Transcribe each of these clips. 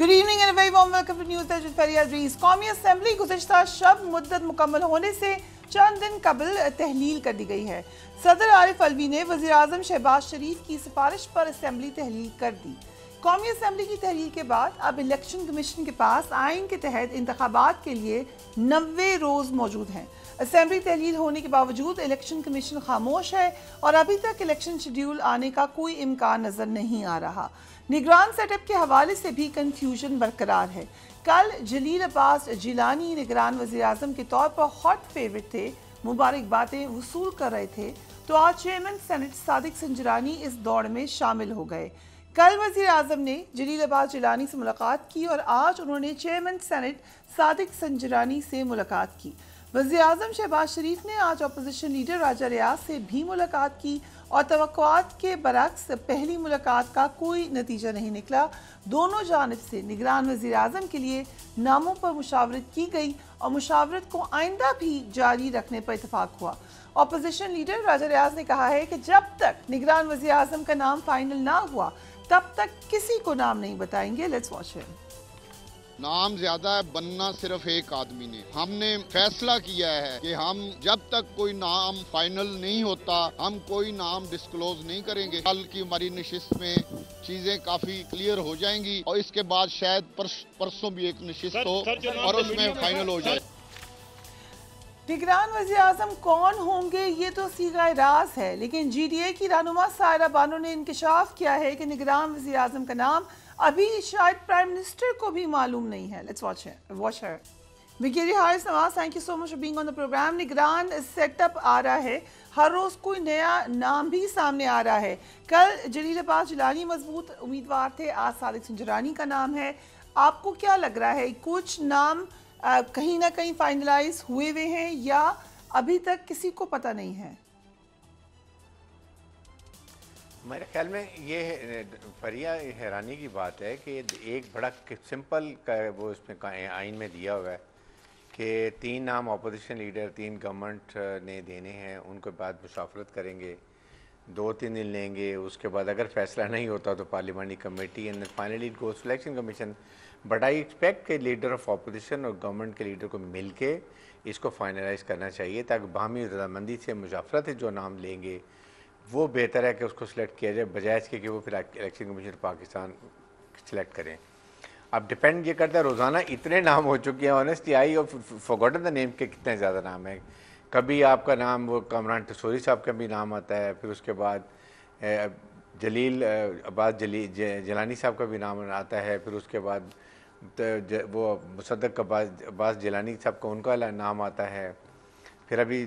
Good evening and a very warm welcome to News Edge with Faria Rees. قومی assembly گزشتہ شب مدت مکمل ہونے سے چند دن قبل تحلیل کر دی گئی ہے. صدر عارف علوی نے وزیراعظم شہباز شریف کی سفارش پر اسمبلی تحلیل کر دی. قومی اسمبلی کی تحلیل کے بعد اب الیکشن کمیشن کے پاس آئین کے تحت انتخابات کے لیے 90 روز موجود ہیں. اسمبلی تحلیل ہونے کے باوجود الیکشن کمیشن خاموش ہے اور ابھی تک الیکشن شیڈیول آنے کا کوئی امکان نظر نہیں آ رہا. نگران سیٹ اپ کے حوالے سے بھی کنفیوژن برقرار ہے. کل جلیل عباس جیلانی نگران وزیراعظم کے طور پر ہاٹ فیورٹ تھے، مبارکبادیں وصول کر رہے تھے، تو آج چیئرمین سینٹ صادق سنجرانی اس دوڑ میں شامل ہو گئے. کل وزیر اعظم نے جلیل عباس جیلانی سے ملاقات کی اور آج انہوں نے چیئرمین سینٹ صادق سنجرانی سے ملاقات کی. وزیر اعظم شہباز شریف نے آج اپوزیشن لیڈر راجہ ریاض سے بھی ملاقات کی اور توقعات کے برعکس پہلی ملاقات کا کوئی نتیجہ نہیں نکلا. دونوں جانب سے نگران وزیر اعظم کے لیے ناموں پر مشاورت کی گئی اور مشاورت کو آئندہ بھی جاری رکھنے پر اتفاق ہوا. اپوزیشن لیڈر راجہ ریاض نے کہا ہے کہ جب تک نگران وزیر اعظم کا نام فائنل نہ ہوا تب تک کسی کو نام نہیں بتائیں گے. لیٹس واچ ہم. نام زیادہ ہے، بننا صرف ایک آدمی نے. ہم نے فیصلہ کیا ہے کہ ہم جب تک کوئی نام فائنل نہیں ہوتا ہم کوئی نام ڈسکلوز نہیں کریں گے. کل کی ہماری نشست میں چیزیں کافی کلیئر ہو جائیں گی اور اس کے بعد شاید پرسوں بھی ایک نشست ہو اور اس میں فائنل ہو جائے. نگران وزیر اعظم کون ہوں گے یہ تو صیغہ راز ہے، لیکن جی ڈی اے کی رہنما سائرہ بانو نے انکشاف کیا ہے کہ نگران وزیر اعظم کا نام ابھی شاید پرائم منسٹر کو بھی معلوم نہیں ہے. Let's watch her. وکیری Haris Nawaz, thank you so much for being on the program. نگران سیٹ اپ آ رہا ہے، ہر روز کوئی نیا نام بھی سامنے آ رہا ہے. کل جلیل عباس جیلانی مضبوط امیدوار تھے، آج صادق سنجرانی کا نام ہے. آپ کو کیا لگ رہا ہے، کچھ نام کہیں نہ کہیں فائنلائز ہوئے ہیں یا ابھی تک کسی کو پتہ نہیں ہے؟ میرے خیال میں یہ فریا حیرانی کی بات ہے کہ ایک بڑا سمپل وہ اس میں آئین میں دیا ہوا ہے کہ 3 نام اپوزیشن لیڈر 3 گورنمنٹ نے دینے ہیں، ان کے بعد مشاورت کریں گے، 2-3 دن لیں گے، اس کے بعد اگر فیصلہ نہیں ہوتا تو پارلیمانی committee and finally it goes election commission. But I expect کہ لیڈر آف اپوزیشن اور گورنمنٹ کے لیڈر کو مل کے اس کو فائنلائز کرنا چاہیے تاکہ باہمی رضامندی سے مشاورت ہے جو نام لیں گے وہ بہتر ہے کہ اس کو سلیکٹ کیا جائے بجائے اس کے کہ وہ پھر الیکشن کمیشن پاکستان سلیکٹ کریں. اب ڈپینڈ یہ کرتا ہے، روزانہ اتنے نام ہو چکے ہیں آنیسٹلی آئی اور فارگوٹن دا نیم کے کتنے زیادہ نام ہیں. کبھی آپ کا نام وہ کامران ٹسوری صاحب کا بھی نام آتا ہے، پھر اس کے بعد جلیل عباس جیلانی صاحب کا بھی نام آتا ہے، پھر اس کے بعد وہ مصدق عباس جیلانی صاحب کا ان کا نام آتا ہے، پھر ابھی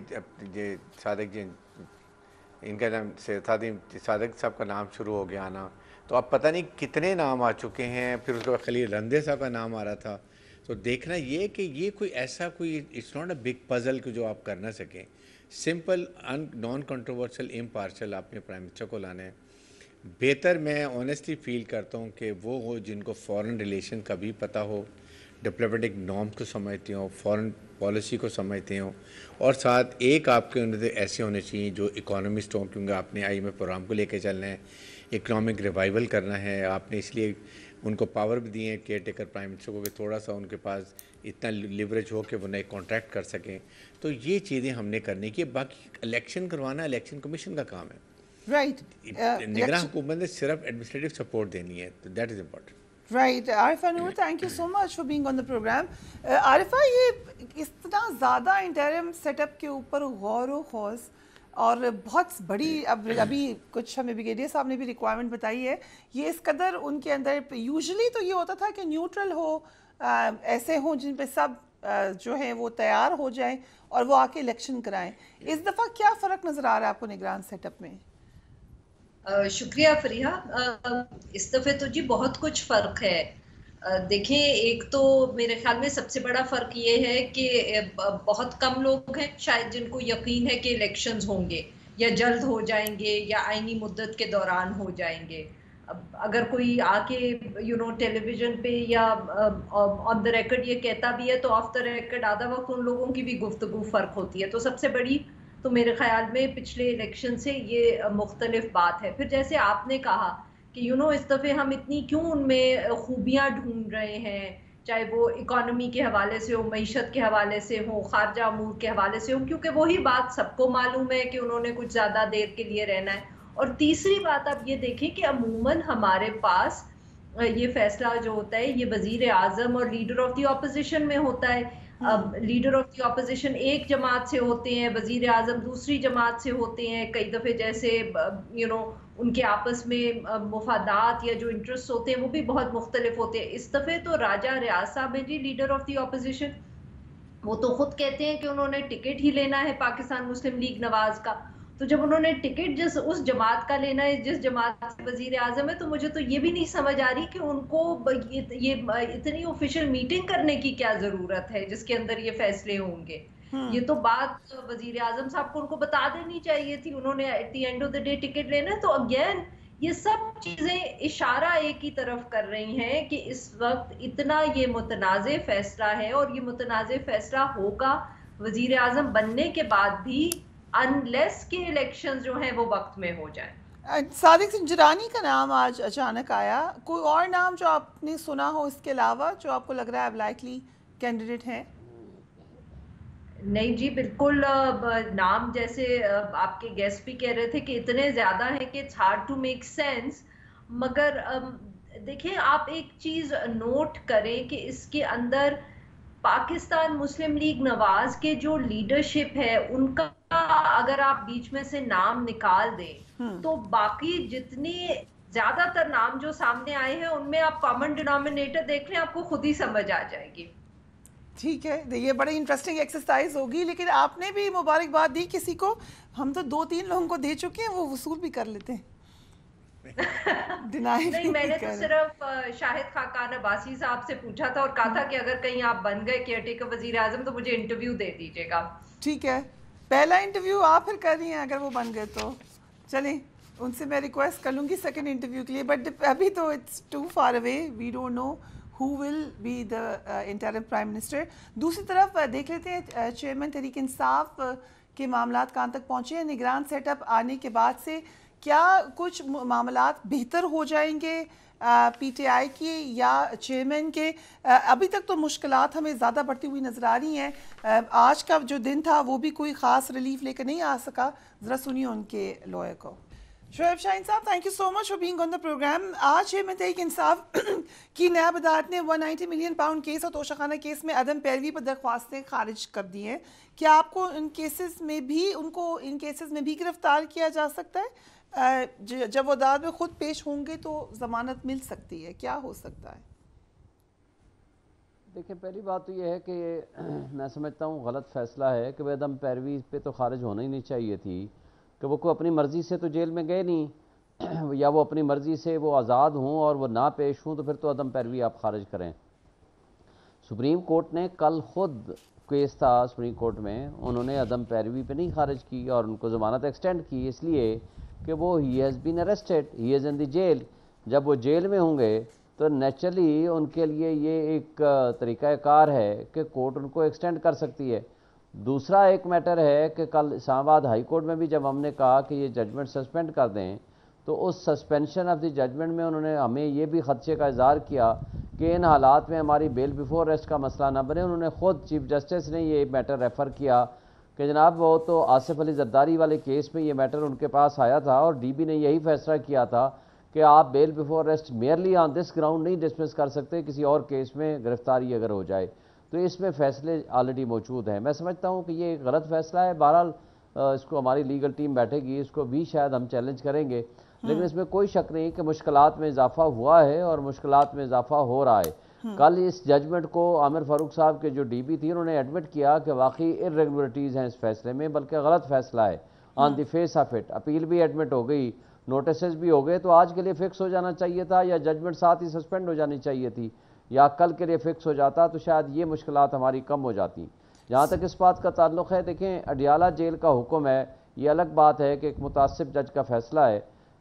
صادق ان کا نام صادق صاحب کا نام شروع ہو گیا آنا. تو اب پتہ نہیں کتنے نام آ چکے ہیں. پھر اس کے بعد خلیل رندے صاحب کا نام آ رہا تھا. تو دیکھنا یہ کہ یہ کوئی ایسا کوئی it's not a big puzzle کہ جو آپ کر نہ سکیں. سمپل نان کنٹروورشل امپارشل آپ نے پرائم منسٹر کو لانا ہے. بہتر میں آنیسٹلی فیل کرتا ہوں کہ وہ ہو جن کو فورن ریلیشن کا بھی پتہ ہو، ڈپلومیٹک نارم کو سمجھتے ہوں، فورن پالیسی کو سمجھتے ہوں، اور ساتھ ایک آپ کے اندر ایسے ہونے چاہیے جو اکانومسٹ ہوں، کیونکہ آپ نے IMF پروگرام کو لے کے چلنا ہے، اکنامک ریوائول کرنا ہے. آپ نے اس لیے ان کو پاور بھی دی ہے کیئر ٹیکر پرائم منسٹر کو کہ تھوڑا سا ان کے پاس اتنا لیوریج ہو کہ وہ نئے کانٹریکٹ کر سکیں. تو یہ چیزیں ہم نے کرنے کی. باقی الیکشن کروانا الیکشن کمیشن کا کام ہے. رائٹ. نگراں حکومت نے صرف ایڈمنسٹریٹو سپورٹ دینی ہے. That is important. Right. Arifa Noor, thank you so much for being on the programme. Arifa, یہ اتنا زیادہ انٹرم سیٹ اپ کے اوپر غور و خوض اور بہت بڑی ابھی کچھ ہمیں بریگیڈیئر صاحب نے بھی ریکوائرمنٹ بتائی ہے، یہ اس قدر ان کے اندر یوزلی تو یہ ہوتا تھا کہ نیوٹرل ہو، ایسے ہوں جن پہ سب جو ہیں وہ تیار ہو جائیں اور وہ آ کے الیکشن کرائیں. اس دفعہ کیا فرق نظر آ رہا ہے آپ کو نگران سیٹ اپ میں؟ شکریہ فریحہ. اس دفعہ تو جی بہت کچھ فرق ہے. دیکھیں، ایک تو میرے خیال میں سب سے بڑا فرق یہ ہے کہ بہت کم لوگ ہیں شاید جن کو یقین ہے کہ الیکشنز ہوں گے یا جلد ہو جائیں گے یا آئینی مدت کے دوران ہو جائیں گے. اگر کوئی آ کے ٹیلی ویژن پہ یا آن دا ریکارڈ یہ کہتا بھی ہے تو آف دا ریکارڈ آدھا وقت ان لوگوں کی بھی گفتگو فرق ہوتی ہے. تو سب سے بڑی تو میرے خیال میں پچھلے الیکشن سے یہ مختلف بات ہے. پھر جیسے آپ نے کہا کہ اس دفعے ہم اتنی کیوں ان میں خوبیاں ڈھونڈ رہے ہیں، چاہے وہ اکانومی کے حوالے سے ہو، معیشت کے حوالے سے ہو، خارجہ امور کے حوالے سے ہو، کیونکہ وہی بات سب کو معلوم ہے کہ انہوں نے کچھ زیادہ دیر کے لیے رہنا ہے۔ اور تیسری بات آپ یہ دیکھیں کہ عموماً ہمارے پاس یہ فیصلہ جو ہوتا ہے یہ وزیر اعظم اور لیڈر آف دی اپوزیشن میں ہوتا ہے۔ اب لیڈر آف دی اپوزیشن ایک جماعت سے ہوتے ہیں، وزیر اعظم دوسری جماعت سے ہوتے ہیں، کئی دفعے جیسے ان کے آپس میں مفادات یا جو انٹرسٹ ہوتے ہیں وہ بھی بہت مختلف ہوتے ہیں۔ اس دفعے تو راجہ ریاض صاحب ہیں جی لیڈر آف دی اپوزیشن، وہ تو خود کہتے ہیں کہ انہوں نے ٹکٹ ہی لینا ہے پاکستان مسلم لیگ نواز کا۔ تو جب انہوں نے ٹکٹ اس جماعت کا لینا ہے جس جماعت سے وزیر اعظم ہے، تو مجھے تو یہ بھی نہیں سمجھ آ رہی کہ ان کو یہ اتنی آفیشیل میٹنگ کرنے کی کیا ضرورت ہے جس کے اندر یہ فیصلے ہوں گے۔ یہ تو بات وزیر اعظم صاحب کو ان کو بتا دینی چاہیے تھی، انہوں نے at the end of the day ticket لینا ہے۔ تو اگین یہ سب چیزیں اشارہ ایک ہی طرف کر رہی ہیں کہ اس وقت اتنا یہ متنازع فیصلہ ہے، اور یہ متنازع فیصلہ ہوگا وزیر اعظم بننے کے بعد بھی، انلیس کے الیکشن جو ہیں وہ وقت میں ہو جائیں۔ صادق سنجرانی کا نام آج اچانک آیا، کوئی اور نام جو آپ نے سنا ہو اس کے علاوہ جو آپ کو لگ رہا ہے اب لائکلی کینڈیڈیٹ ہیں؟ نہیں جی بالکل، نام جیسے آپ کے گیسٹ بھی کہہ رہے تھے کہ اتنے زیادہ ہیں کہ it's hard to make sense, مگر دیکھیں آپ ایک چیز نوٹ کریں کہ اس کے اندر پاکستان مسلم لیگ نواز کے جو لیڈرشپ ہے ان کا اگر آپ بیچ میں سے نام نکال دیں تو باقی جتنی زیادہ تر نام جو سامنے آئے ہیں ان میں آپ کامن ڈینامینیٹر دیکھ لیں، آپ کو خود ہی سمجھ آ جائے گی۔ ٹھیک ہے، یہ بڑی انٹرسٹنگ ایکسرسائز ہوگی، لیکن آپ نے بھی مبارکباد دی کسی کو، ہم تو 2-3 لوگوں کو دے چکے ہیں، وہ وصول بھی کر لیتے ہیں۔ نہیں، میں نے تو صرف شاہد خاقان عباسی صاحب سے پوچھا تھا اور کہا تھا کہ اگر کہیں آپ بن گئے کیئر ٹیکر وزیر اعظم تو مجھے انٹرویو دے دیجیے گا۔ ٹھیک ہے، پہلا انٹرویو آپ پھر کر رہی ہیں اگر وہ بن گئے تو چلیں ان سے میں ریکویسٹ کر لوں گی سیکنڈ انٹرویو کے لیے، بٹ ابھی تو it's too far away, we don't know who will be the interim prime minister۔ دوسری طرف دیکھ لیتے ہیں چیئرمین تحریک انصاف کے معاملات کہاں تک پہنچے ہیں، نگران سیٹ اپ آنے کے بعد سے کیا کچھ معاملات بہتر ہو جائیں گے پی ٹی آئی کی یا چیئرمین کے؟ ابھی تک تو مشکلات ہمیں زیادہ بڑھتی ہوئی نظر آ رہی ہیں، آج کا جو دن تھا وہ بھی کوئی خاص ریلیف لے کر نہیں آ سکا، ذرا سنیے ان کے لوئر کو۔ شعیب شاہین صاحب، thank you so much for being on the programme. آج چیئرمین تحریک انصاف کی نیب عدالت نے 190 ملین پاؤنڈ کیس اور توشہ کیس میں عدم پیروی پر درخواستیں خارج کر دی ہیں، کیا آپ کو ان کیسز میں بھی گرفتار کیا جا سکتا ہے؟ جب وہ عدالت میں خود پیش ہوں گے تو ضمانت مل سکتی ہے، کیا ہو سکتا ہے؟ دیکھیں پہلی بات تو یہ ہے کہ میں سمجھتا ہوں غلط فیصلہ ہے کہ وہ عدم پیروی پہ تو خارج ہونا ہی نہیں چاہیے تھی، کہ وہ کوئی اپنی مرضی سے تو جیل میں گئے نہیں، یا وہ اپنی مرضی سے وہ آزاد ہوں اور وہ نہ پیش ہوں تو پھر تو عدم پیروی آپ خارج کریں۔ سپریم کورٹ نے کل خود کیس تھا سپریم کورٹ میں، انہوں نے عدم پیروی پہ نہیں خارج کی اور ان کو ضمانت ایکسٹینڈ کی، اس لیے کہ وہ he has been arrested, he is in the jail. جب وہ جیل میں ہوں گے تو نیچرلی ان کے لیے یہ ایک طریقہ کار ہے کہ کورٹ ان کو ایکسٹینڈ کر سکتی ہے۔ دوسرا ایک میٹر ہے کہ کل اسلام آباد ہائی کورٹ میں بھی جب ہم نے کہا کہ یہ ججمنٹ سسپینڈ کر دیں تو اس سسپینشن آف دی ججمنٹ میں انہوں نے ہمیں یہ بھی خدشے کا اظہار کیا کہ ان حالات میں ہماری بیل بیفور ریسٹ کا مسئلہ نہ بنے۔ انہوں نے خود چیف جسٹس نے یہ میٹر ریفر کیا کہ جناب وہ تو آصف علی زرداری والے کیس میں یہ میٹر ان کے پاس آیا تھا اور ڈی بی نے یہی فیصلہ کیا تھا کہ آپ بیل بیفور ریسٹ میئرلی آن دس گراؤنڈ نہیں ڈسمس کر سکتے، کسی اور کیس میں گرفتاری اگر ہو جائے تو اس میں فیصلے آلریڈی موجود ہیں۔ میں سمجھتا ہوں کہ یہ ایک غلط فیصلہ ہے، بہرحال اس کو ہماری لیگل ٹیم بیٹھے گی، اس کو بھی شاید ہم چیلنج کریں گے، لیکن اس میں کوئی شک نہیں کہ مشکلات میں اضافہ ہوا ہے اور مشکلات میں اضافہ ہو رہا ہے۔ کل اس ججمنٹ کو عامر فاروق صاحب کے جو ڈی بی تھی انہوں نے ایڈمٹ کیا کہ واقعی ارریگولرٹیز ہیں اس فیصلے میں، بلکہ غلط فیصلہ ہے on the face of it. Appeal بھی ایڈمٹ ہو گئی، نوٹسز بھی ہو گئے، تو آج کے لیے فکس ہو جانا چاہیے تھا یا ججمنٹ ساتھ ہی سسپینڈ ہو جانی چاہیے تھی، یا کل کے لیے فکس ہو جاتا تو شاید یہ مشکلات ہماری کم ہو جاتی۔ جہاں تک اس بات کا تعلق ہے، دیکھیں اڈیالہ جیل کا حکم ہے، یہ الگ بات ہے کہ ایک متعصب جج کا فیصلہ ہے،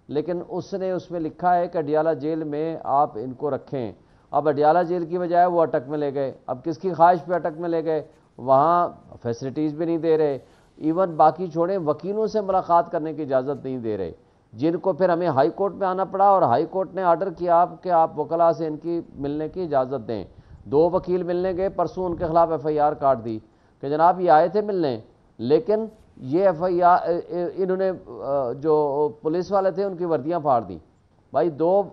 لیکن اس نے اس میں لکھا ہے کہ اڈیالہ جیل میں آپ ان کو رکھیں۔ اب اڈیالہ جیل کی بجائے وہ اٹک میں لے گئے، اب کس کی خواہش پہ اٹک میں لے گئے، وہاں فیسلٹیز بھی نہیں دے رہے، ایون باقی چھوڑیں وکیلوں سے ملاقات کرنے کی اجازت نہیں دے رہے۔ جن کو پھر ہمیں ہائی کورٹ میں آنا پڑا اور ہائی کورٹ نے آرڈر کیا کہ آپ وکلاء سے ان کی ملنے کی اجازت دیں. 2 وکیل ملنے گئے, پرسوں ان کے خلاف ایف آئی آر کاٹ دی کہ جناب یہ آئے تھے ملنے, لیکن یہ ایف آئی آر انہوں نے جو پولیس والے تھے ان کی وردیاں پھاڑ دیں. بھائی 2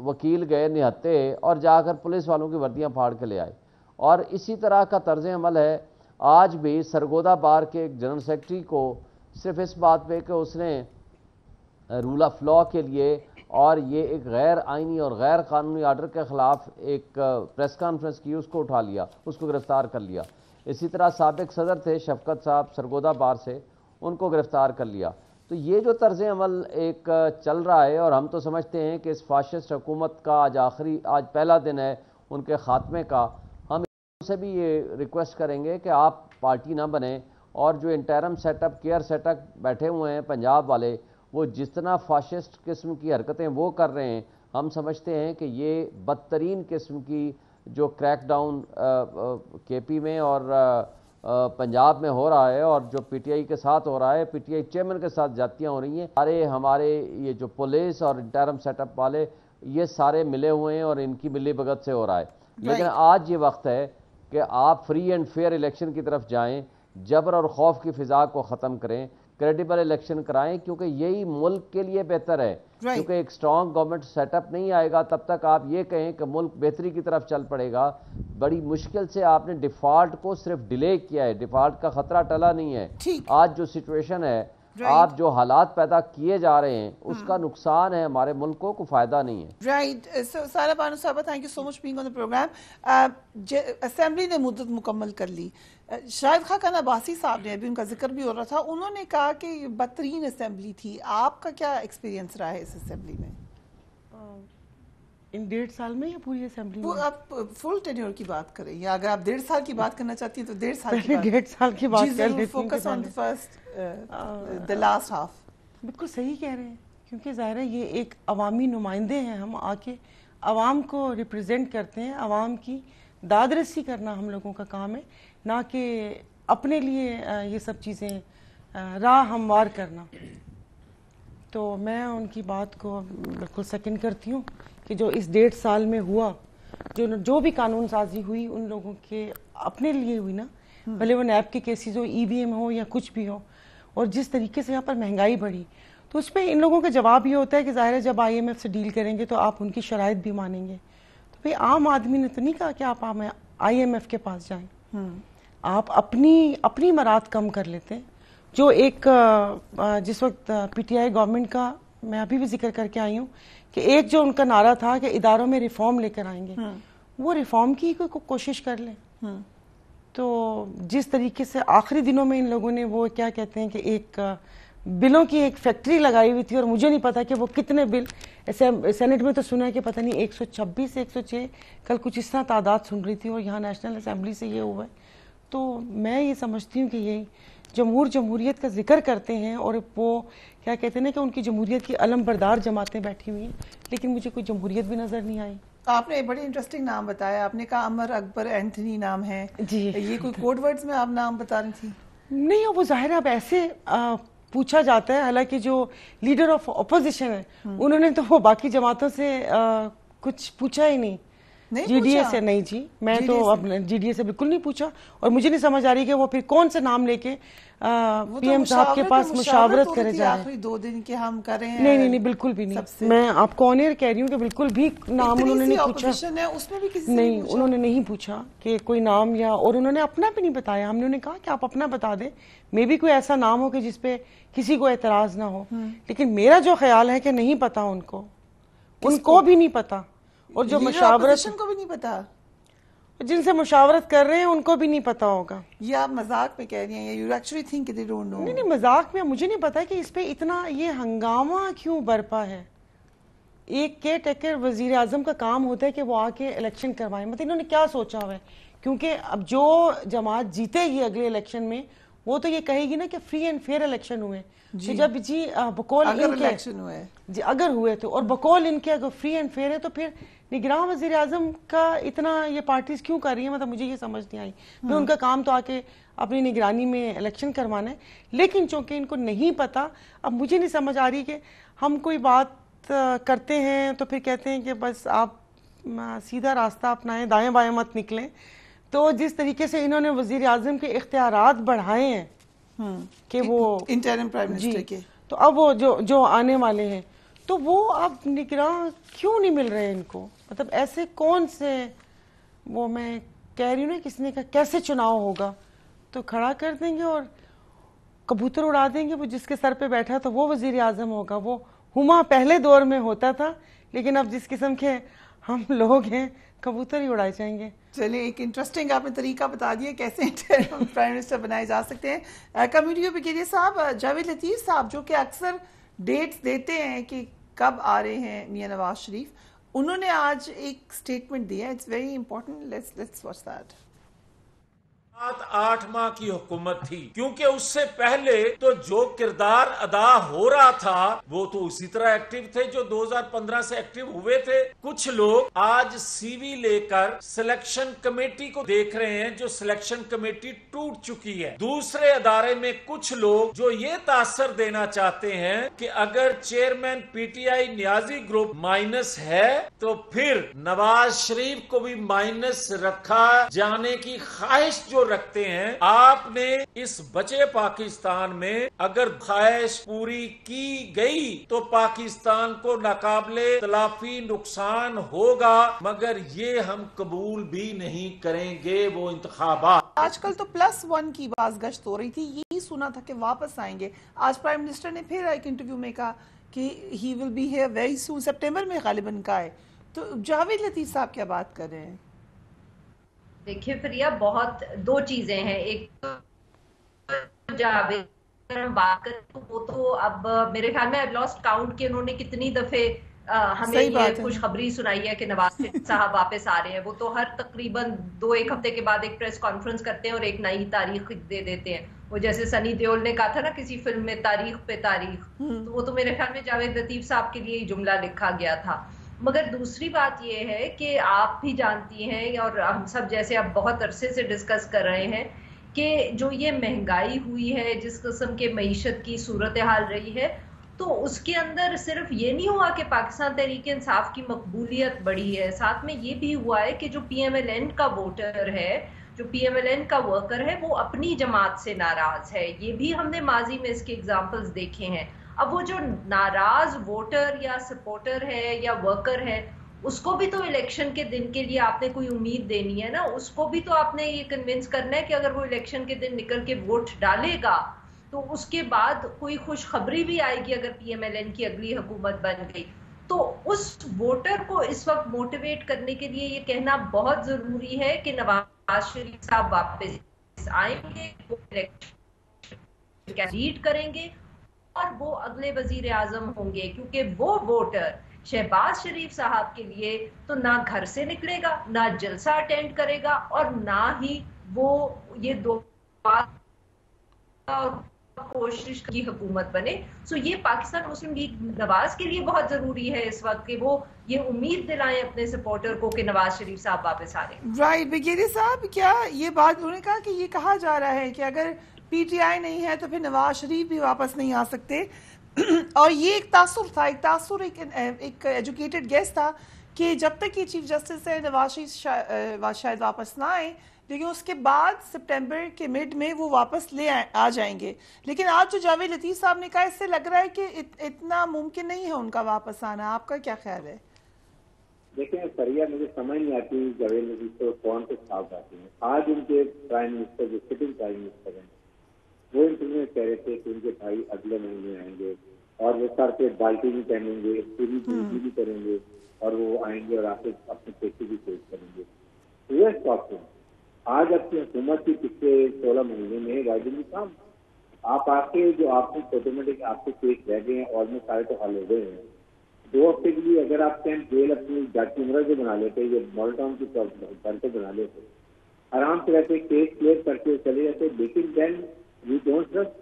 وکیل گئے نہتے اور جا کر پولیس والوں کی وردیاں پھاڑ کے لے آئے. اور اسی طرح کا طرز عمل ہے آج بھی سرگودا بار کے ایک جنرل سیکرٹری کو صرف اس بات پہ کہ اس نے رول آف لا کے لیے اور یہ ایک غیر آئینی اور غیر قانونی آرڈر کے خلاف ایک پریس کانفرنس کی, اس کو اٹھا لیا, اس کو گرفتار کر لیا. اسی طرح سابق صدر تھے شفقت صاحب سرگودا بار سے, ان کو گرفتار کر لیا. تو یہ جو طرز عمل ایک چل رہا ہے, اور ہم تو سمجھتے ہیں کہ اس فاشسٹ حکومت کا آج پہلا دن ہے ان کے خاتمے کا. ہم ان سے بھی یہ ریکویسٹ کریں گے کہ آپ پارٹی نہ بنیں, اور جو interim setup care setup بیٹھے ہوئے ہیں پنجاب والے, وہ جتنا فاشسٹ قسم کی حرکتیں وہ کر رہے ہیں, ہم سمجھتے ہیں کہ یہ بدترین قسم کی جو کریک ڈاؤن کے پی میں اور پنجاب میں ہو رہا ہے, اور جو پی ٹی آئی کے ساتھ ہو رہا ہے, پی ٹی آئی چیئرمین کے ساتھ زیادتیاں ہو رہی ہیں. ہمارے یہ جو پولیس اور انٹرم سیٹ اپ والے یہ سارے ملے ہوئے ہیں اور ان کی ملی بھگت سے ہو رہا ہے. لیکن آج یہ وقت ہے کہ آپ فری اینڈ فیئر الیکشن کی طرف جائیں, جبر اور خوف کی فضا کو ختم کریں, کریڈیبل الیکشن کرائیں, کیونکہ یہی ملک کے لیے بہتر ہے. کیونکہ ایک سٹرانگ گورنمنٹ سیٹ اپ نہیں آئے گا تب تک آپ یہ کہیں کہ ملک بہتری کی طرف چل پڑے گا. بڑی مشکل سے آپ نے ڈیفالٹ کو صرف ڈیلے کیا ہے, ڈیفالٹ کا خطرہ ٹلا نہیں ہے. آج جو سچویشن ہے, آپ جو حالات پیدا کیے جا رہے ہیں, اس کا نقصان ہے ہمارے ملک کو, کوئی فائدہ نہیں ہے. رائٹ. سارا بانو صاحبہ, thank you so much being on the programme. Assembly نے مدت مکمل کر لی. شاہد خاقان عباسی صاحب نے, ابھی ان کا ذکر بھی ہو رہا تھا, انہوں نے کہا کہ یہ بدترین اسمبلی تھی. آپ کا کیا ایکسپیرینس رہا ہے اس اسمبلی میں؟ ان 1.5 سال میں یا پوری اسمبلی میں؟ آپ فل ٹینیور کی بات کریں, یا اگر آپ 1.5 سال کی بات کرنا چاہتی ہیں تو 1.5 سال کی بات. 1.5 سال کی بات کر لیتی ہوں. Focus on the first, the last half. بالکل صحیح کہہ رہے ہیں, کیونکہ ظاہر ہے یہ ایک عوامی نمائندے ہیں, ہم آ کے عوام کو ریپرزینٹ کرتے ہیں. عوام کی داد رسی کرنا ہم لوگوں کا کام ہے, نہ کہ اپنے لیے یہ سب چیزیں راہ ہموار کرنا. تو میں ان کی بات کو بالکل سیکنڈ کرتی ہوں کہ جو اس 1.5 سال میں ہوا, جو بھی قانون سازی ہوئی ان لوگوں کے اپنے لیے ہوئی نا, بھلے وہ نیب کے کیسز ہو, ای وی ایم ہو یا کچھ بھی ہو, اور جس طریقے سے یہاں پر مہنگائی بڑھی, تو اس پہ ان لوگوں کا جواب یہ ہوتا ہے کہ ظاہر ہے جب آئی ایم ایف سے ڈیل کریں گے تو آپ ان کی شرائط بھی مانیں گے. تو بھئی عام آدمی نے تو نہیں کہا کہ آپ آئی ایم ایف کے پاس جائیں, آپ اپنی مراد کم کر لیتے ہیں. جو ایک جس وقت پی ٹی آئی گورنمنٹ کا میں ابھی بھی ذکر کر کے آئی ہوں کہ ایک جو ان کا نعرہ تھا کہ اداروں میں ریفارم لے کر آئیں گے, وہ ریفارم کی کوئی کوشش کر لیں. تو جس طریقے سے آخری دنوں میں ان لوگوں نے وہ کیا کہتے ہیں کہ ایک بلوں کی ایک فیکٹری لگائی ہوئی تھی, اور مجھے نہیں پتا کہ وہ کتنے بل, سینٹ میں تو سنا ہے کہ پتہ نہیں 126 106 کل کچھ اس طرح تعداد سن رہی تھی, اور یہاں نیشنل اسمبلی سے یہ ہوا ہے. تو میں یہ سمجھتی ہوں کہ یہ جمہوریت کا ذکر کرتے ہیں, اور وہ کیا کہتے ہیں کہ ان کی جمہوریت کی علم بردار جماعتیں بیٹھی ہوئی ہیں, لیکن مجھے کوئی جمہوریت بھی نظر نہیں آئی. آپ نے بڑی انٹرسٹنگ نام بتایا, آپ نے کہا عمر اکبر اینتھنی نام ہے. جی, یہ کوئی کوڈ ورڈز میں آپ نام بتا رہی تھی؟ نہیں, وہ ظاہر اب ایسے پوچھا جاتا ہے, حالانکہ جو لیڈر آف اپوزیشن ہے انہوں نے تو وہ باقی جماعتوں سے کچھ پوچھا ہی نہیں. جی ڈی اے سے نہیں, جی میں تو جی ڈی اے سے بالکل نہیں پوچھا, اور مجھے نہیں سمجھ آ رہی کہ وہ پھر کون سے نام لے کے پی ایم صاحب کے پاس مشاورت کرے جا رہے ہیں. آخری 2 دن کے ہم کر رہے ہیں. نہیں بالکل بھی نہیں, میں آپ کو آن ایئر کہہ رہی ہوں کہ بالکل بھی نام انہوں نے نہیں پوچھا. نہیں, انہوں نے نہیں پوچھا کہ کوئی نام, یا اور انہوں نے اپنا بھی نہیں بتایا. ہم نے انہیں کہا کہ آپ اپنا بتا دیں, میں بھی کوئی ایسا نام ہو کہ جس پہ کسی کو اعتراض نہ ہو. لیکن میرا جو خیال ہے کہ نہیں پتا ان کو بھی نہیں پتا, اور جو مشاورت کو بھی نہیں پتا, جن سے مشاورت کر رہے ہیں ان کو بھی نہیں پتا ہوگا. یہ آپ مذاق میں کہہ رہی ہیں, you actually think they don't know? نہیں, مذاق میں مجھے نہیں پتا کہ اس پہ اتنا یہ ہنگامہ کیوں برپا ہے. ایک کیئر ٹیکر وزیر اعظم کا کام ہوتا ہے کہ وہ آ کے الیکشن کروائیں. مطلب انہوں نے کیا سوچا ہوا ہے, کیونکہ اب جو جماعت جیتے گی اگلے الیکشن میں وہ تو یہ کہے گی نا کہ فری اینڈ فیئر الیکشن ہوئے. تو جب جی بقول ان کے جی اگر ہوئے تو, اور بقول ان کے اگر فری اینڈ فیئر ہے, تو پھر نگراں وزیر اعظم کا اتنا یہ پارٹیز کیوں کر رہی ہیں, مطلب مجھے یہ سمجھ نہیں آئی. پھر ان کا کام تو آ کے اپنی نگرانی میں الیکشن کروانا ہے. لیکن چونکہ ان کو نہیں پتا, اب مجھے نہیں سمجھ آ رہی کہ ہم کوئی بات کرتے ہیں تو پھر کہتے ہیں کہ بس آپ سیدھا راستہ اپنائیں، دائیں بائیں مت نکلیں. تو جس طریقے سے انہوں نے وزیر اعظم کے اختیارات بڑھائے ہیں کہ وہ انٹرم پرائم منسٹر کے، تو اب وہ جو آنے والے ہیں تو وہ اب نگراں کیوں نہیں مل رہے ان کو؟ مطلب ایسے کون سے، وہ میں کہہ رہی ہوں نا، کس نے کہا کیسے چناؤ ہوگا، تو کھڑا کر دیں گے اور کبوتر اڑا دیں گے، وہ جس کے سر پہ بیٹھا تو وہ وزیر اعظم ہوگا. وہ ہما پہلے دور میں ہوتا تھا، لیکن اب جس قسم کے ہم لوگ ہیں کبوتر ہی اڑائے جائیں گے. چلیں، ایک انٹرسٹنگ آپ نے طریقہ بتا دیا کیسے انٹرم پرائم منسٹر بنائے جا سکتے ہیں. کمیونٹی بریگیڈیئر صاحب، جاوید لطیف صاحب جو کہ اکثر ڈیٹس دیتے ہیں کہ کب آ رہے ہیں میاں نواز شریف، انہوں نے آج ایک سٹیٹمنٹ دیا. It's very important, let's watch that. 8 ماہ کی حکومت تھی، کیونکہ اس سے پہلے تو جو کردار ادا ہو رہا تھا وہ تو اسی طرح ایکٹیو تھے جو 2015 سے ایکٹیو ہوئے تھے. کچھ لوگ آج سی وی لے کر سلیکشن کمیٹی کو دیکھ رہے ہیں جو سلیکشن کمیٹی ٹوٹ چکی ہے. دوسرے ادارے میں کچھ لوگ جو یہ تاثر دینا چاہتے ہیں کہ اگر chairman P T I Niazi group minus ہے تو پھر نواز شریف کو بھی مائنس رکھا جانے کی خواہش جو رکھتے ہیں. آپ نے اس بچے پاکستان میں اگر خواہش پوری کی گئی تو پاکستان کو ناقابل تلافی نقصان ہوگا، مگر یہ ہم قبول بھی نہیں کریں گے وہ انتخابات. آج کل تو +1 کی بازگشت ہو رہی تھی، یہی سنا تھا کہ واپس آئیں گے. آج پرائم منسٹر نے پھر ایک انٹرویو میں کہا کہ he will be here very soon, September میں غالباً کا ہے. تو جاوید لطیف صاحب کیا بات کر رہے ہیں؟ دیکھیے فریا، بہت دو چیزیں ہیں. ایک جاوید اگر ہم بات کریں تو وہ تو اب میرے خیال میں لاسٹ کاؤنٹ کے انہوں نے کتنی دفعے ہمیں یہ خوشخبری سنائی ہے کہ نواز شریف صاحب واپس آ رہے ہیں. وہ تو ہر تقریباً 2-1 ہفتے کے بعد ایک پریس کانفرنس کرتے ہیں اور ایک نئی تاریخ دے دیتے ہیں. وہ جیسے سنی دیول نے کہا تھا نا کسی فلم میں تاریخ پہ تاریخ، تو وہ تو میرے خیال میں جاوید لطیف صاحب کے لیے ہی جملہ لکھا گیا تھا. مگر دوسری بات یہ ہے کہ آپ بھی جانتی ہیں اور ہم سب جیسے اب بہت عرصے سے ڈسکس کر رہے ہیں کہ جو یہ مہنگائی ہوئی ہے، جس قسم کے معیشت کی صورتحال رہی ہے، تو اس کے اندر صرف یہ نہیں ہوا کہ پاکستان تحریک انصاف کی مقبولیت بڑھی ہے، ساتھ میں یہ بھی ہوا ہے کہ جو پی ایم ایل این کا ووٹر ہے، جو پی ایم ایل این کا ورکر ہے، وہ اپنی جماعت سے ناراض ہے. یہ بھی ہم نے ماضی میں اس کے ایگزامپلز دیکھے ہیں. اب وہ جو ناراض ووٹر یا سپورٹر ہے یا ورکر ہے، اس کو بھی تو الیکشن کے دن کے لیے آپ نے کوئی امید دینی ہے نا. اس کو بھی تو آپ نے یہ کنونس کرنا ہے کہ اگر وہ الیکشن کے دن نکل کے ووٹ ڈالے گا تو اس کے بعد کوئی خوشخبری بھی آئے گی اگر پی ایم ایل این کی اگلی حکومت بن گئی. تو اس ووٹر کو اس وقت موٹیویٹ کرنے کے لیے یہ کہنا بہت ضروری ہے کہ نواز شریف صاحب واپس آئیں گے، وہ الیکشن لیڈ کریں گے اور وہ اگلے وزیر اعظم ہوں گے. کیونکہ وہ ووٹر شہباز شریف صاحب کے لیے تو نہ گھر سے نکلے گا، نہ جلسہ اٹینڈ کرے گا، اور نہ ہی وہ یہ دو کوشش کی حکومت بنے. سو یہ پاکستان مسلم لیگ نواز کے لیے بہت ضروری ہے اس وقت کہ وہ یہ امید دلائیں اپنے سپورٹر کو کہ نواز شریف صاحب واپس آ رہے ہیں. رائٹ. بریگیڈیئر صاحب، کیا یہ بات انہوں نے کہا کہ یہ کہا جا رہا ہے کہ اگر پی ٹی آئی نہیں ہے تو پھر نواز شریف بھی واپس نہیں آ سکتے، اور یہ ایک تاثر تھا، ایک ایجوکیٹڈ گیس تھا کہ جب تک یہ چیف جسٹس ہے نواز شریف شاید واپس نہ آئے، لیکن اس کے بعد سپٹمبر کے مڈ میں وہ واپس آ جائیں گے. لیکن آج جو جاوید لطیف صاحب نے کہا، اس سے لگ رہا ہے کہ اتنا ممکن نہیں ہے ان کا واپس آنا. آپ کا کیا خیال ہے؟ دیکھیں فریا، مجھے سمجھ نہیں آتی جاوید لطیف تو کون سے خواب آتے ہیں. آج ان کے پرائم منسٹر جو سٹنگ پرائم منسٹر ہیں وہ انٹرویو میں کہہ رہے تھے کہ ان کے بھائی اگلے مہینے آئیں گے اور وہ سر پہ بالٹی بھی پہنیں گے، پوری ڈیوٹی بھی کریں گے، اور وہ آئیں گے اور آپ اپنے پیسے بھی پیش کریں گے. یہ اسٹاپ ہے. آج اپنی حکومت کی پچھلے 16 مہینے میں راجنی صاحب آپ آ کے جو آپ کو چھوٹے موٹے آپ کے کیس رہ گئے ہیں آلموسٹ سارے تو حل ہو گئے ہیں. 2 ہفتے کے لیے اگر آپ کہیں جیل اپنی جاتی عمرہ سے بنا لیتے یا مال ٹاؤن کی طور پہ بنا لیتے، آرام سے رہتے، کیس کلیئر کر کے چلے جاتے. لیکن دین وی ڈونٹ ٹرسٹ.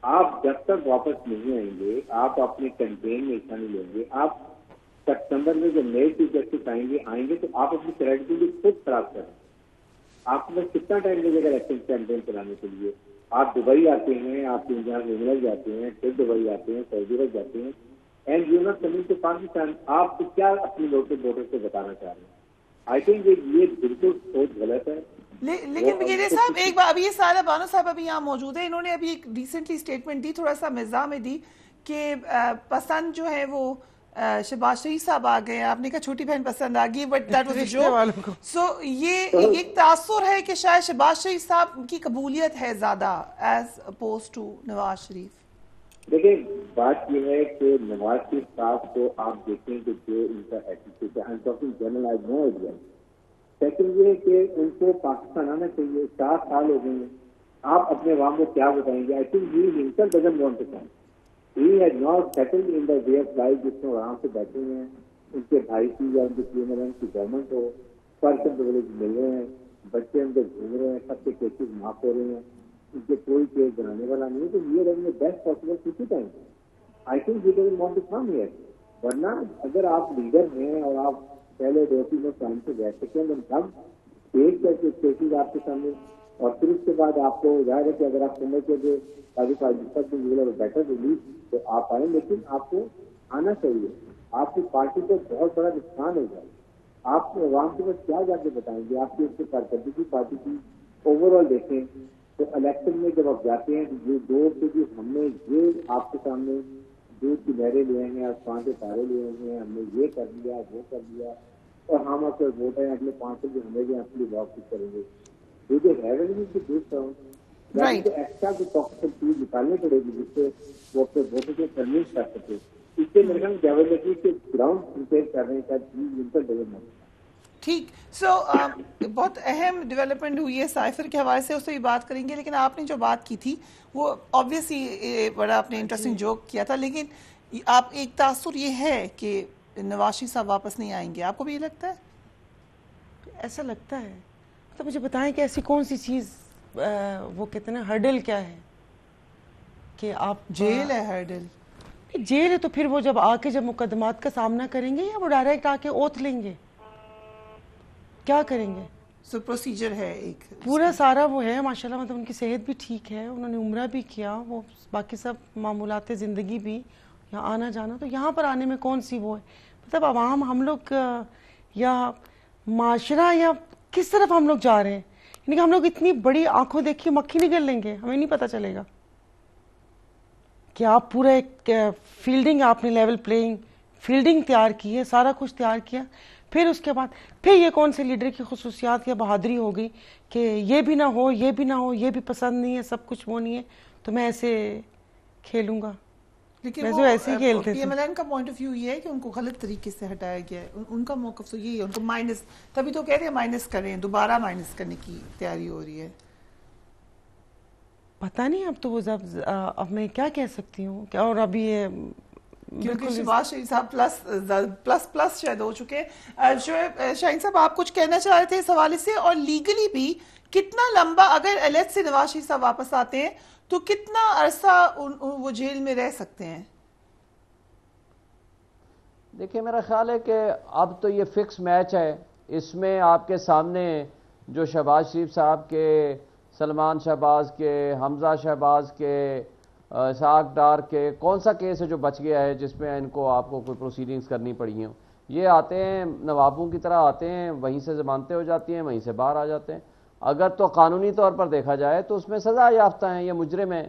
آپ جب تک واپس نہیں آئیں گے، آپ اپنے کیمپین میں حصہ نہیں لیں گے، آپ سپتمبر میں جب نئے چیف جسٹس آئیں گے تو آپ اپنی کریڈیبلٹی خود خراب کریں. آپ کو بس کتنا ٹائم لگے گا الیکشن کیمپین چلانے کے لیے؟ آپ دبئی آتے ہیں، آپ یہاں گھومنے جاتے ہیں، پھر دبئی آتے ہیں، سعودی عرب جاتے ہیں، and you're not coming to Pakistan. آپ کیا اپنے ووٹر سے بتانا چاہ رہے ہیں؟ آئی تھنک یہ بالکل سوچ غلط ہے. لیکن بریگیڈیئر صاحب ایک بار ابھی یہ سارا بانو صاحب ابھی یہاں موجود ہے, انہوں نے ابھی ایک ریسنٹلی اسٹیٹمنٹ دی, تھوڑا سا مزاح میں دی کہ پسند جو ہے وہ شہباز شریف صاحب آ گئے, آپ نے کہا چھوٹی بہن پسند آ گئی, but that was a joke. So یہ ایک تاثر ہے کہ شاید شہباز شریف صاحب کی قبولیت ہے زیادہ as oppose to Nawaz Sharif. دیکھیں بات یہ ہے کہ نواز شریف صاحب کو آپ دیکھیں کہ جو ان کا ایٹیٹیوڈ ہے, سیکنڈ یہ کہ ان کو پاکستان آنا چاہیے. 4 سال ہو گئے ہیں, آپ اپنے عوام کو کیا بتائیں گے؟ I think he himself doesn't want to come. He has not settled in the way of life, جس میں آرام سے بیٹھے ہیں. ان کے بھائی کی یا ان کے پی کی گورنمنٹ ہو, پرسن پرولیج مل رہے ہیں, بچے ان کے گھوم رہے ہیں, سب کے کیسز معاف ہو رہے ہیں, ان کے کوئی کیس بنانے والا نہیں ہے. تو یہ رہے بیسٹ پاسبل کسی time. I think he doesn't want to come here. ورنہ اگر آپ لیڈر ہیں اور آپ پہلے 2-3 ٹائم سے بیٹھ سکیں ہم ایک کیسز آپ کے سامنے, اور پھر اس کے بعد آپ کو ظاہر ہے کہ اگر آپ سمجھتے کہ بیٹر ریلیز تو آپ آئیں, لیکن آپ کو آنا چاہیے. آپ کی پارٹی کو بہت بڑا نقصان ہوگا. آپ کو عوام کے پاس کیا جا کے بتائیں گے؟ آپ کی اس سے کارکردگی پارٹی کی اوور آل دیکھیں تو الیکشن میں جب آپ جاتے ہیں جو دور سے بھی ہم نے یہ آپ کے سامنے دودھ کی لہریں لیے ہیں, آسمان کے تارے لیے ہیں, ہم نے یہ کر لیا وہ کر لیا, اور ہم آپ کو ووٹ ہیں اگلے 5 سال ہمیں بھی آپ کے لیے واپس کریں گے. مجھے ایکسٹرا جو پاکستان چیز نکالنی پڑے گی جس سے وہ اپنے ووٹر کو کنوینس کر سکے. اس سے میرے خیال جاوید لطیف کے گراؤنڈ پریپیئر کر رہے ہیں شاید. ٹھیک, سو بہت اہم ڈیولپمنٹ ہوئی ہے سائفر کے حوالے سے, اس سے بھی بات کریں گے. لیکن آپ نے جو بات کی تھی وہ آبویسلی بڑا آپ نے انٹرسٹنگ جوک کیا تھا, لیکن آپ ایک تاثر یہ ہے کہ نواز شریف صاحب واپس نہیں آئیں گے, آپ کو بھی یہ لگتا ہے؟ ایسا لگتا ہے. تو مجھے بتائیں کہ ایسی کون سی چیز, وہ کہتے ہیں ہرڈل کیا ہے کہ آپ جیل ہے ہرڈل؟ جیل ہے تو پھر وہ جب آ کے جب مقدمات کا سامنا کریں گے یا وہ ڈائریکٹ آ کے اوتھ لیں گے, کیا کریں گے؟ سو پروسیجر ہے ایک پورا سارا وہ ہے ماشاءاللہ, مطلب ان کی صحت بھی ٹھیک ہے, انہوں نے عمرہ بھی کیا, وہ باقی سب معمولات زندگی بھی, یہاں آنا جانا. تو یہاں پر آنے میں کون سی وہ ہے, مطلب عوام ہم لوگ یا معاشرہ یا کس طرف ہم لوگ جا رہے ہیں؟ یعنی کہ ہم لوگ اتنی بڑی آنکھوں دیکھی مکھی نگل لیں گے, ہمیں نہیں پتہ چلے گا کہ آپ پورا ایک فیلڈنگ, آپ نے لیول پلیئنگ فیلڈنگ تیار کی ہے, سارا کچھ تیار کیا, پھر اس کے بعد پھر یہ کون سے لیڈر کی خصوصیات یا بہادری ہو گئی کہ یہ بھی نہ ہو, یہ بھی نہ ہو, یہ بھی پسند نہیں ہے, سب کچھ وہ نہیں ہے, تو میں ایسے کھیلوں گا. لیکن وہ پی ایم ایل این کا پوائنٹ آف ویو یہ ہے کہ ان کو غلط طریقے سے ہٹایا گیا ہے, ان کا موقف تو یہی ہے, ان کو مائنس, تبھی تو کہہ رہے ہیں مائنس کریں, دوبارہ مائنس کرنے کی تیاری ہو رہی ہے. پتہ نہیں اب تو وہ اب میں کیا کہہ سکتی ہوں, اور ابھی یہ کیونکہ شہباز شریف صاحب پلس شاید ہو چکے ہیں. شاہین صاحب آپ کچھ کہنا چاہ رہے تھے اس حوالے سے, اور لیگلی بھی کتنا لمبا, اگر ایلیٹ سے نواز شریف صاحب واپس آتے ہیں تو کتنا عرصہ وہ جیل میں رہ سکتے ہیں؟ دیکھیں میرا خیال ہے کہ اب تو یہ فکس میچ ہے, اس میں آپ کے سامنے جو شہباز شریف صاحب کے, سلمان شہباز کے, حمزہ شہباز کے, اسحاق ڈار کے, کون سا کیس ہے جو بچ گیا ہے جس میں ان کو آپ کو کوئی پروسیڈنگز کرنی پڑی ہیں؟ یہ آتے ہیں نوابوں کی طرح آتے ہیں, وہیں سے ضمانتیں ہو جاتی ہیں, وہیں سے باہر آ جاتے ہیں. اگر تو قانونی طور پر دیکھا جائے تو اس میں سزا یافتہ ہیں, یہ مجرم ہیں,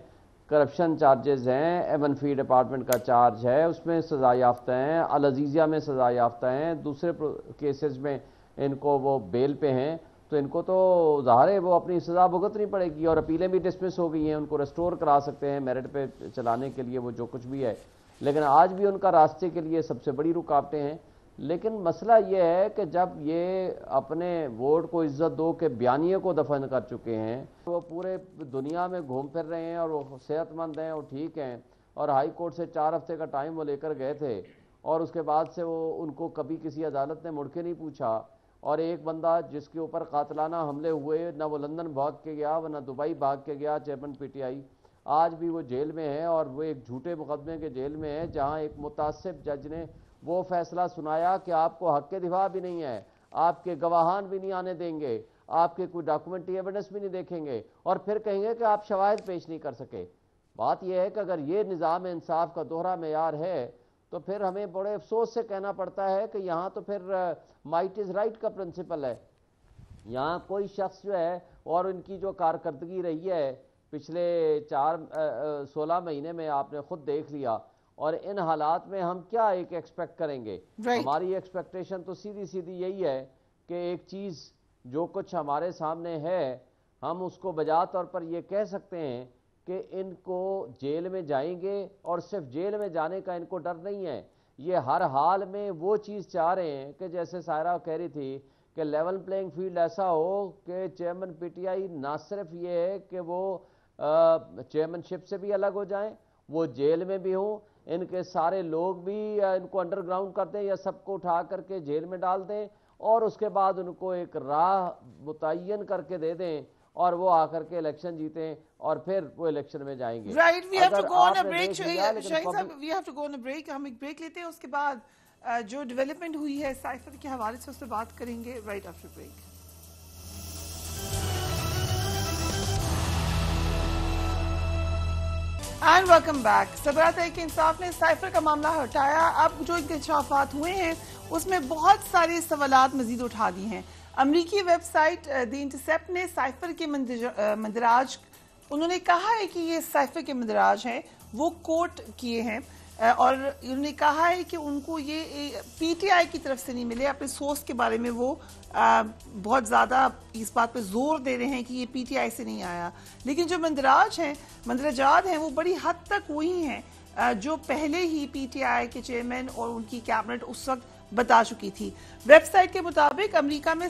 کرپشن چارجز ہیں, ایون-فی ڈپارٹمنٹ کا چارج ہے, اس میں سزا یافتہ ہیں, العزیزیہ میں سزا یافتہ ہیں, دوسرے کیسز میں ان کو وہ بیل پہ ہیں, تو ان کو تو ظاہر ہے وہ اپنی سزا بھگتنی پڑے گی, اور اپیلیں بھی ڈسمس ہو گئی ہیں, ان کو ریسٹور کرا سکتے ہیں میرٹ پہ چلانے کے لیے وہ جو کچھ بھی ہے, لیکن آج بھی ان کا راستے کے لیے سب سے بڑی رکاوٹیں ہیں. لیکن مسئلہ یہ ہے کہ جب یہ اپنے ووٹ کو عزت دو کے بیانیے کو دفن کر چکے ہیں, وہ پورے دنیا میں گھوم پھر رہے ہیں اور وہ صحت مند ہیں اور ٹھیک ہیں, اور ہائی کورٹ سے 4 ہفتے کا ٹائم وہ لے کر گئے تھے, اور اس کے بعد سے وہ ان کو کبھی کسی عدالت نے مڑ کے نہیں پوچھا. اور ایک بندہ جس کے اوپر قاتلانہ حملے ہوئے, نہ وہ لندن بھاگ کے گیا نہ دبئی بھاگ کے گیا, چیئرمین پی ٹی آئی, آج بھی وہ جیل میں ہے, اور وہ ایک جھوٹے مقدمے کے جیل میں ہے جہاں ایک متعصب جج نے وہ فیصلہ سنایا کہ آپ کو حق کے دفاع بھی نہیں ہے, آپ کے گواہان بھی نہیں آنے دیں گے, آپ کے کوئی ڈاکومنٹری ایویڈنس بھی نہیں دیکھیں گے, اور پھر کہیں گے کہ آپ شواہد پیش نہیں کر سکے. بات یہ ہے کہ اگر یہ نظام انصاف کا دوہرا معیار ہے تو پھر ہمیں بڑے افسوس سے کہنا پڑتا ہے کہ یہاں تو پھر مائٹ از رائٹ کا پرنسپل ہے. یہاں کوئی شخص جو ہے اور ان کی جو کارکردگی رہی ہے پچھلے 16 مہینے میں آپ نے خود دیکھ لیا, اور ان حالات میں ہم کیا ایک ایکسپیکٹ کریں گے؟ ہماری ایکسپیکٹیشن تو سیدھی یہی ہے کہ ایک چیز جو کچھ ہمارے سامنے ہے ہم اس کو بجا طور پر یہ کہہ سکتے ہیں کہ ان کو جیل میں جائیں گے, اور صرف جیل میں جانے کا ان کو ڈر نہیں ہے, یہ ہر حال میں وہ چیز چاہ رہے ہیں کہ جیسے سائرہ کہہ رہی تھی کہ لیول پلینگ فیلڈ ایسا ہو کہ چیئرمین پی ٹی آئی نہ صرف یہ ہے کہ وہ چیئرمین شپ سے بھی الگ ہو جائیں, وہ جیل میں بھی ہوں, ان کے سارے لوگ بھی ان کو انڈر گراؤنڈ کر دیں یا سب کو اٹھا کر کے جیل میں ڈال دیں, اور اس کے بعد ان کو ایک راہ متعین کر کے دے دیں اور وہ آ کر کے الیکشن جیتیں اور پھر وہ الیکشن میں جائیں گے. Right, we have to go on a break. Shaheen sahab, we have to go on a break. ہم ایک بریک لیتے ہیں, اس کے بعد جو ڈیولپمنٹ ہوئی ہے سائفر کے حوالے سے اس سے بات کریں گے right after break. And welcome back. سربراہ تحریک انصاف نے سائفر کا معاملہ ہٹایا. اب جو انکشافات ہوئے ہیں اس میں بہت سارے سوالات مزید اٹھا دی ہیں. امریکی ویب سائٹ دی انٹرسیپٹ نے سائفر کے مندراج, انہوں نے کہا ہے کہ یہ سائفر کے مندراج ہیں, وہ کوٹ کیے ہیں, اور انہوں نے کہا ہے کہ ان کو یہ پی ٹی آئی کی طرف سے نہیں ملے. اپنے سورس کے بارے میں وہ بہت زیادہ اس بات پہ زور دے رہے ہیں کہ یہ پی ٹی آئی سے نہیں آیا, لیکن جو مندرجات ہیں وہ بڑی حد تک وہی ہیں جو پہلے ہی پی ٹی آئی کے چیئرمین اور ان کی کیبنٹ اس وقت بتا چکی تھی. ویب سائٹ کے مطابق امریکہ میں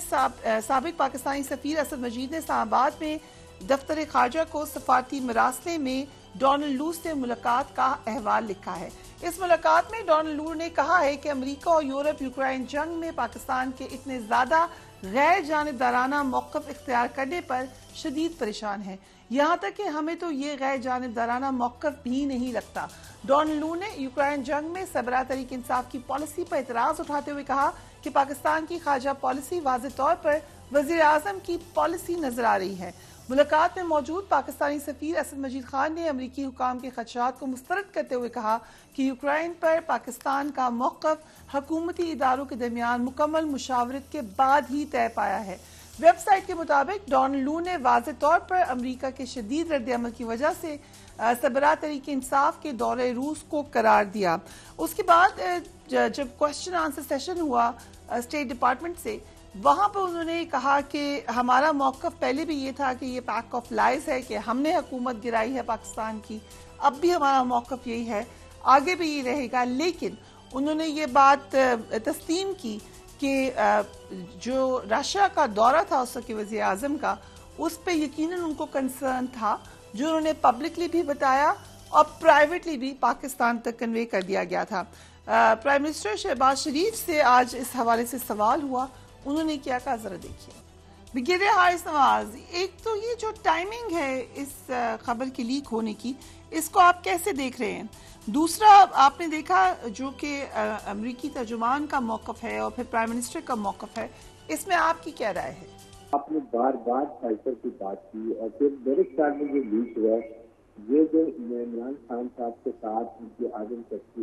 سابق پاکستانی سفیر اسد مجید نے اسلام آباد میں دفتر خارجہ کو سفارتی مراسلے میں ڈونلڈ لو سے ملاقات کا احوال لکھا ہے. اس ملاقات میں ڈونلڈ لو نے کہا ہے کہ امریکہ اور یورپ یوکرائن جنگ میں پاکستان کے اتنے زیادہ غیر جانبدارانہ موقف اختیار کرنے پر شدید پریشان ہیں, یہاں تک کہ ہمیں تو یہ غیر جانبدارانہ موقف بھی نہیں لگتا. ڈونلڈ لو نے یوکرائن جنگ میں سربراہ تحریک انصاف کی پالیسی پر اعتراض اٹھاتے ہوئے کہا کہ پاکستان کی خارجہ پالیسی واضح طور پر وزیر اعظم کی پالیسی نظر آ رہی ہے. ملاقات میں موجود پاکستانی سفیر اسد مجید خان نے امریکی حکام کے خدشات کو مسترد کرتے ہوئے کہا کہ یوکرائن پر پاکستان کا موقف حکومتی اداروں کے درمیان مکمل مشاورت کے بعد ہی طے پایا ہے. ویب سائٹ کے مطابق ڈونلڈ لو نے واضح طور پر امریکہ کے شدید رد عمل کی وجہ سے سربراہ تحریک انصاف کے دورہ روس کو قرار دیا. اس کے بعد جب کوسچن آنسر سیشن ہوا اسٹیٹ ڈپارٹمنٹ سے, وہاں پر انہوں نے کہا کہ ہمارا موقف پہلے بھی یہ تھا کہ یہ پیک آف لائز ہے کہ ہم نے حکومت گرائی ہے پاکستان کی, اب بھی ہمارا موقف یہی ہے, آگے بھی یہ رہے گا. لیکن انہوں نے یہ بات تسلیم کی کہ جو رشیا کا دورہ تھا اس وقت وزیر اعظم کا, اس پہ یقیناً ان کو کنسرن تھا, جو انہوں نے پبلکلی بھی بتایا اور پرائیویٹلی بھی پاکستان تک کنوے کر دیا گیا تھا. پرائم منسٹر شہباز شریف سے آج اس حوالے سے سوال ہوا, انہوں نے کیا کہا ذرا دیکھیے. بگیرے حارث نواز, ایک تو یہ جو ٹائمنگ ہے اس خبر کے لیک ہونے کی, اس کو آپ کیسے دیکھ رہے ہیں؟ دوسرا آپ نے دیکھا جو کہ امریکی ترجمان کا موقف ہے اور پھر پرائم منسٹر کا موقف ہے, اس میں آپ کی کیا رائے ہے؟ آپ نے بار بار سائفر کی بات کی, اور پھر میرے خیال میں جو لیک ہوا یہ جو عمران خان صاحب کے ساتھ ان کی آزم کرتی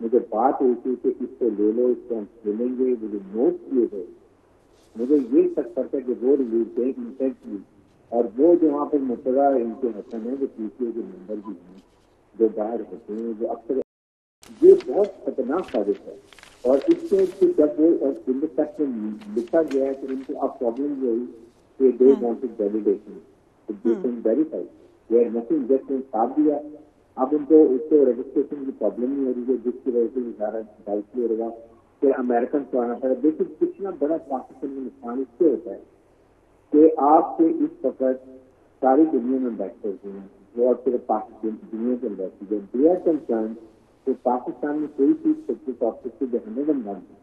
مجھے بات ہوئی تھی کہ اس کو لے لو, اس کو ہم کھیلیں گے, وہ جو نوٹ کیے گئے مجھے یہ شک کرتا ہے کہ وہ ریلیز گئے انٹینٹلی, اور وہ جو وہاں پر مبتلا ان کے حسن ہے جو پی سی اے کے ممبر بھی ہیں جو باہر ہوتے ہیں, جو اکثر یہ بہت خطرناک ثابت ہے. اور اس سے جب وہ انڈسٹیکٹ میں لکھا گیا ہے کہ ان کو اب پرابلم یہ ہوئی کہ they wanted validation verify where nothing just نے ساتھ دیا. اب ان کو اس کو رجسٹریشن کی پرابلم نہیں ہو رہی ہے, جس کی وجہ سے زیادہ ڈاؤٹ کلیئر ہوگا کہ امریکن کو آنا پڑا. دیکھیے کتنا بڑا پاکستان میں نقصان اس سے ہوتا ہے کہ آپ کے اس وقت ساری دنیا میں بیٹھتے ہوئے ہیں, وہ اور صرف پاکستان دنیا کے بیٹھتی ہے. دے آر کنسرن کہ پاکستان میں کوئی چیز سیکرٹ آفس سے بہنے بن جاتی ہے,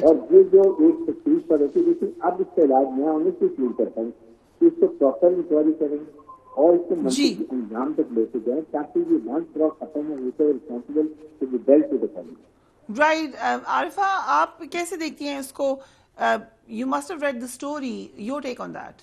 اور یہ جو ایک تکلیف پر ہوتی ہے. لیکن اب اس کا علاج میں انہیں سے فیل کرتا ہوں کہ اس کو پراپر انکوائری کریں اور اس کو منصوبے انجام تک لے کے جائیں تاکہ یہ ون فراڈ ختم ہو. Responsible to be dealt to the public. Right. Arifa, آپ کیسے دیکھتی ہیں اس کو؟ You must have read the story, your take on that.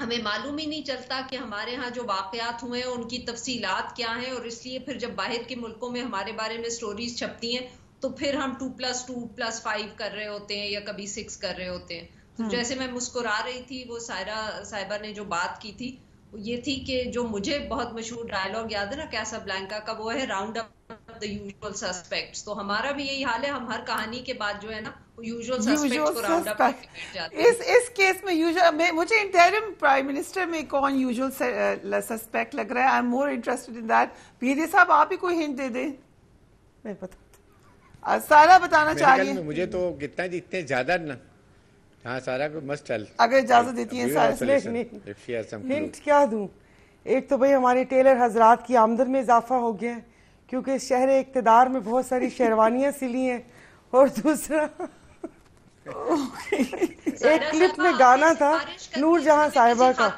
ہمیں معلوم ہی نہیں چلتا کہ ہمارے ہاں جو واقعات ہوئے ہیں ان کی تفصیلات کیا ہیں، اور اس لیے پھر جب باہر کے ملکوں میں ہمارے بارے میں سٹوریز چھپتی ہیں تو پھر ہم 2+2+5 کر رہے ہوتے ہیں یا کبھی 6 کر رہے ہوتے ہیں. تو جیسے میں مسکرا رہی تھی، وہ سائرہ صاحبہ نے جو بات کی تھی یہ تھی کہ جو مجھے بہت مشہور ڈائلاگ یاد ہے نا کیسا بلینکا کا، وہ ہے round up the usual suspects. تو ہمارا بھی یہی حال ہے، ہم ہر کہانی کے بعد جو ہے نا یوزول سسپیکٹس کو راؤنڈ اپ کر کے بیٹھ جاتے ہیں. اس کیس میں مجھے انٹرم پرائم منسٹر میں کون یوزول سسپیکٹ لگ رہا ہے؟ I am more interested in that. Bhide sahab آپ ہی کوئی ہنٹ دے دیں. میں پتا سارا بتانا چاہیے. مجھے تو کتنا اتنے زیادہ نا. ہاں سارا کو مست چل اگر اجازت دیتی ہیں سارا. ہنٹ کیا دوں؟ ایک تو بھئی ہمارے ٹیلر حضرات کی آمدن میں اضافہ ہو گیا ہے کیونکہ شہر اقتدار میں بہت ساری شیروانیاں سلی ہیں، اور دوسرا ایک کلپ میں گانا تھا نور جہاں صاحبہ کا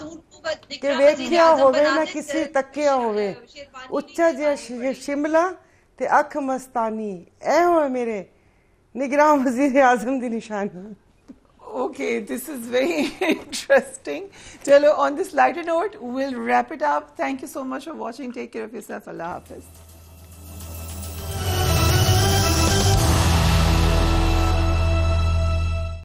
کہ ویکھیا ہوئے نہ کسی تکیا ہوئے اچھا جیا شملہ تے اکھ مستانی، اے ہوئے میرے نگراں وزیر اعظم دی نشانی. Okay, this is very interesting. Chalo, on this lighter note, we'll wrap it up. Thank you so much for watching. Take care of yourself. Allah Hafiz.